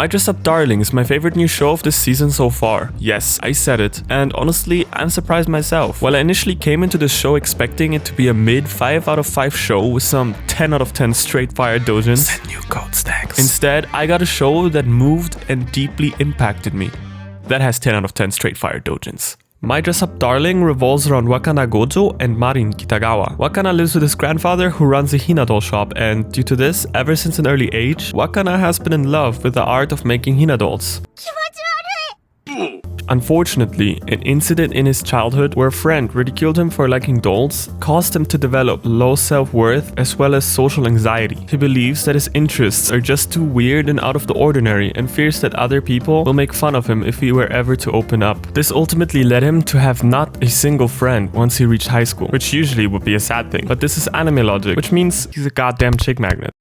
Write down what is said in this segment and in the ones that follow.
My Dress Up Darling is my favorite new show of this season so far. Yes, I said it. And honestly, I'm surprised myself. While I initially came into this show expecting it to be a mid 5 out of 5 show with some 10 out of 10 straight fire dojins. Send new code stacks. Instead, I got a show that moved and deeply impacted me. That has 10 out of 10 straight fire dojins. My Dress Up Darling revolves around Wakana Gojo and Marin Kitagawa. Wakana lives with his grandfather who runs a Hina doll shop, and due to this, ever since an early age, Wakana has been in love with the art of making Hina dolls. Unfortunately, an incident in his childhood where a friend ridiculed him for liking dolls caused him to develop low self-worth as well as social anxiety. He believes that his interests are just too weird and out of the ordinary and fears that other people will make fun of him if he were ever to open up. This ultimately led him to have not a single friend once he reached high school, which usually would be a sad thing, but this is anime logic, which means he's a goddamn chick magnet.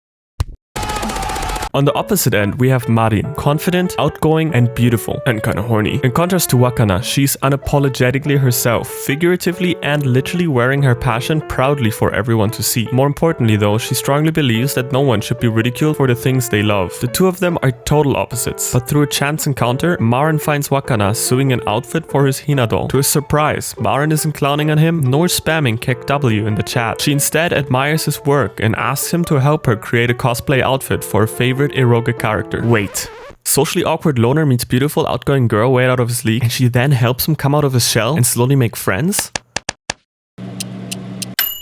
On the opposite end, we have Marin, confident, outgoing, and beautiful, and kinda horny. In contrast to Wakana, she's unapologetically herself, figuratively and literally wearing her passion proudly for everyone to see. More importantly though, she strongly believes that no one should be ridiculed for the things they love. The two of them are total opposites, but through a chance encounter, Marin finds Wakana sewing an outfit for his Hina doll. To his surprise, Marin isn't clowning on him nor spamming KEKW in the chat. She instead admires his work and asks him to help her create a cosplay outfit for her favorite eroge character. Wait. Socially awkward loner meets beautiful outgoing girl way out of his league and she then helps him come out of his shell and slowly make friends?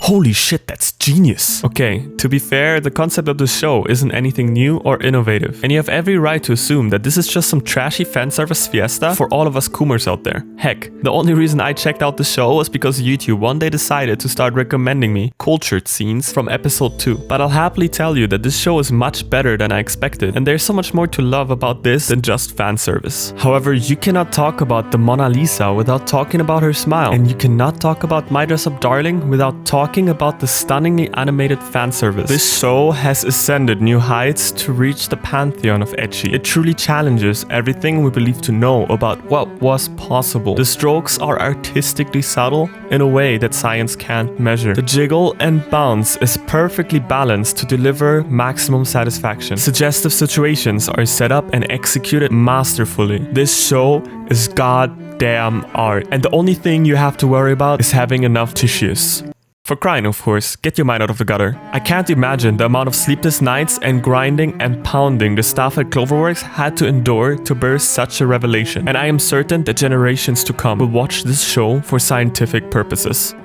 Holy shit, that's genius. Okay, to be fair, the concept of the show isn't anything new or innovative, and you have every right to assume that this is just some trashy fanservice fiesta for all of us Coomers out there. Heck, the only reason I checked out the show was because YouTube one day decided to start recommending me cultured scenes from episode 2. But I'll happily tell you that this show is much better than I expected, and there's so much more to love about this than just fanservice. However, you cannot talk about the Mona Lisa without talking about her smile, and you cannot talk about My Dress Up Darling without talking about the stunningly animated fanservice. This show has ascended new heights to reach the pantheon of ecchi. It truly challenges everything we believe to know about what was possible. The strokes are artistically subtle in a way that science can't measure. The jiggle and bounce is perfectly balanced to deliver maximum satisfaction. Suggestive situations are set up and executed masterfully. This show is goddamn art, and the only thing you have to worry about is having enough tissues. For crying, of course, get your mind out of the gutter. I can't imagine the amount of sleepless nights and grinding and pounding the staff at Cloverworks had to endure to birth such a revelation, and I am certain that generations to come will watch this show for scientific purposes.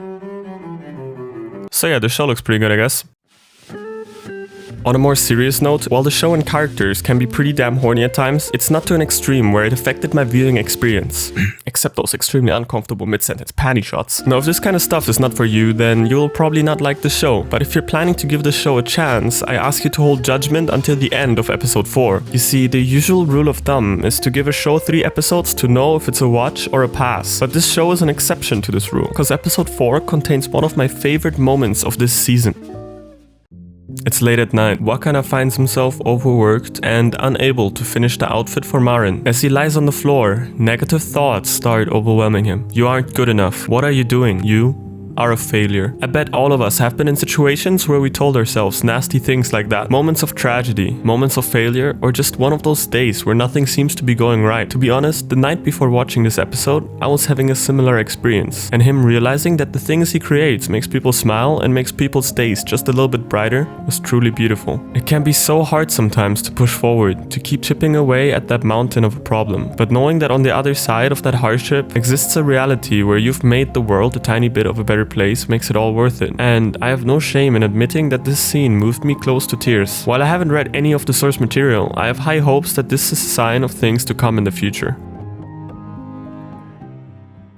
So yeah, the show looks pretty good, I guess. On a more serious note, while the show and characters can be pretty damn horny at times, it's not to an extreme where it affected my viewing experience. Except those extremely uncomfortable mid-sentence panty shots. Now, if this kind of stuff is not for you, then you'll probably not like the show. But if you're planning to give the show a chance, I ask you to hold judgment until the end of episode 4. You see, the usual rule of thumb is to give a show 3 episodes to know if it's a watch or a pass. But this show is an exception to this rule, because episode 4 contains one of my favorite moments of this season. It's late at night. Wakana finds himself overworked and unable to finish the outfit for Marin. As he lies on the floor, negative thoughts start overwhelming him. You aren't good enough. What are you doing? You are a failure. I bet all of us have been in situations where we told ourselves nasty things like that. Moments of tragedy, moments of failure, or just one of those days where nothing seems to be going right. To be honest, the night before watching this episode, I was having a similar experience. And him realizing that the things he creates makes people smile and makes people's days just a little bit brighter was truly beautiful. It can be so hard sometimes to push forward, to keep chipping away at that mountain of a problem. But knowing that on the other side of that hardship exists a reality where you've made the world a tiny bit of a better place makes it all worth it. And I have no shame in admitting that this scene moved me close to tears. While I haven't read any of the source material, I have high hopes that this is a sign of things to come in the future.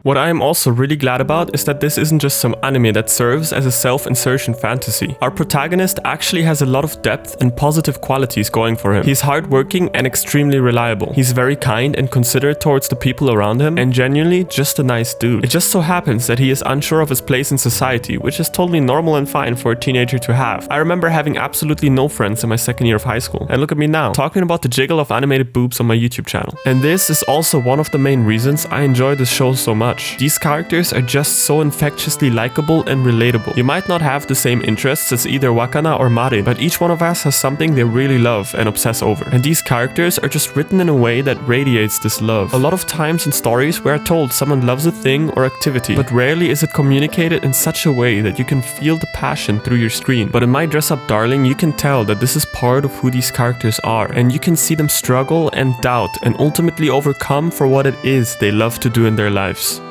What I am also really glad about is that this isn't just some anime that serves as a self-insertion fantasy. Our protagonist actually has a lot of depth and positive qualities going for him. He's hardworking and extremely reliable. He's very kind and considerate towards the people around him and genuinely just a nice dude. It just so happens that he is unsure of his place in society, which is totally normal and fine for a teenager to have. I remember having absolutely no friends in my second year of high school. And look at me now, talking about the jiggle of animated boobs on my YouTube channel. And this is also one of the main reasons I enjoy this show so much. much. These characters are just so infectiously likable and relatable. You might not have the same interests as either Wakana or Marin, but each one of us has something they really love and obsess over. And these characters are just written in a way that radiates this love. A lot of times in stories we are told someone loves a thing or activity, but rarely is it communicated in such a way that you can feel the passion through your screen. But in My Dress Up Darling, you can tell that this is part of who these characters are, and you can see them struggle and doubt and ultimately overcome for what it is they love to do in their lives.